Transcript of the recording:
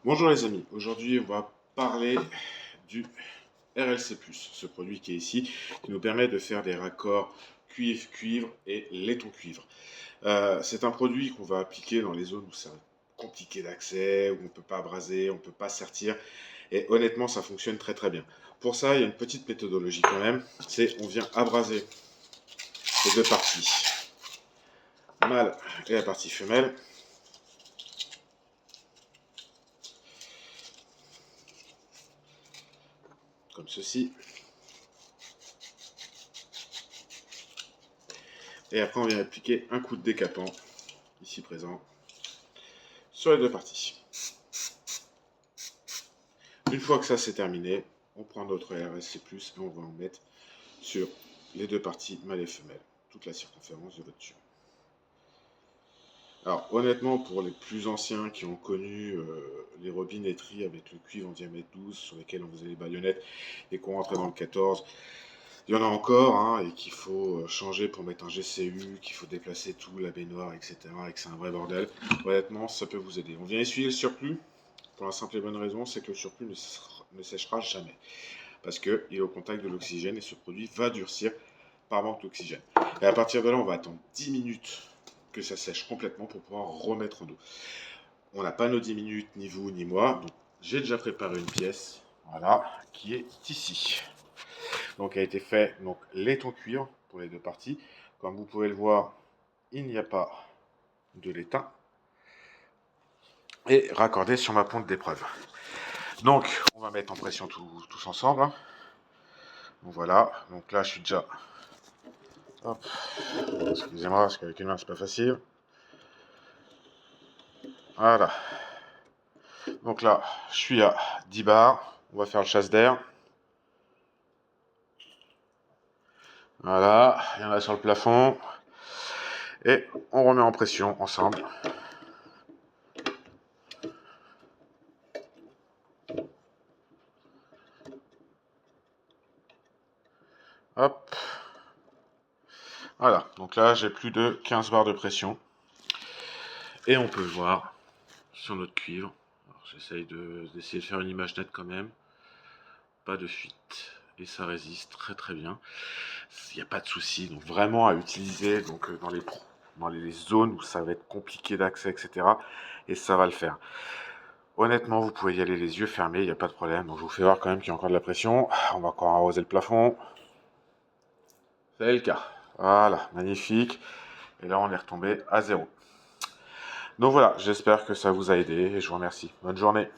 Bonjour les amis, aujourd'hui on va parler du RLC+, ce produit qui est ici, qui nous permet de faire des raccords cuivre-cuivre et laiton-cuivre. C'est un produit qu'on va appliquer dans les zones où c'est compliqué d'accès, où on ne peut pas abraser, on ne peut pas sertir, et honnêtement ça fonctionne très très bien. Pour ça, il y a une petite méthodologie quand même, c'est on vient abraser les deux parties, mâle et la partie femelle. Comme ceci. Et après, on vient appliquer un coup de décapant, ici présent, sur les deux parties. Une fois que ça c'est terminé, on prend notre RSC+, et on va en mettre sur les deux parties mâle et femelle, toute la circonférence de votre tube. Alors honnêtement, pour les plus anciens qui ont connu les robinetteries avec le cuivre en diamètre 12, sur lesquels on faisait les baïonnettes et qu'on rentrait dans le 14, il y en a encore, hein, et qu'il faut changer pour mettre un GCU, qu'il faut déplacer tout, la baignoire, etc. et que c'est un vrai bordel. Honnêtement, ça peut vous aider. On vient essuyer le surplus, pour la simple et bonne raison, c'est que le surplus ne séchera jamais. Parce qu'il est au contact de l'oxygène et ce produit va durcir par manque d'oxygène. Et à partir de là, on va attendre 10 minutes que ça sèche complètement pour pouvoir remettre en eau. On n'a pas nos 10 minutes, ni vous, ni moi. Donc, j'ai déjà préparé une pièce, voilà, qui est ici. Donc, a été fait donc laiton cuivre pour les deux parties. Comme vous pouvez le voir, il n'y a pas de laitin. Et raccordé sur ma ponte d'épreuve. Donc, on va mettre en pression tous ensemble. Hein. Donc voilà, donc là je suis déjà... Hop. Excusez-moi, parce qu'avec une main c'est pas facile. Voilà. Donc là, je suis à 10 bars. On va faire le chasse d'air. Voilà, il y en a sur le plafond. Et on remet en pression ensemble. Hop. Voilà, donc là j'ai plus de 15 bars de pression. Et on peut voir sur notre cuivre. J'essaye d'essayer de faire une image nette quand même. Pas de fuite. Et ça résiste très très bien. Il n'y a pas de souci. Donc vraiment à utiliser donc, dans les zones où ça va être compliqué d'accès, etc. Et ça va le faire. Honnêtement, vous pouvez y aller les yeux fermés, il n'y a pas de problème. Donc je vous fais voir quand même qu'il y a encore de la pression. On va encore arroser le plafond. C'est le cas. Voilà, magnifique. Et là, on est retombé à 0. Donc voilà, j'espère que ça vous a aidé et je vous remercie. Bonne journée.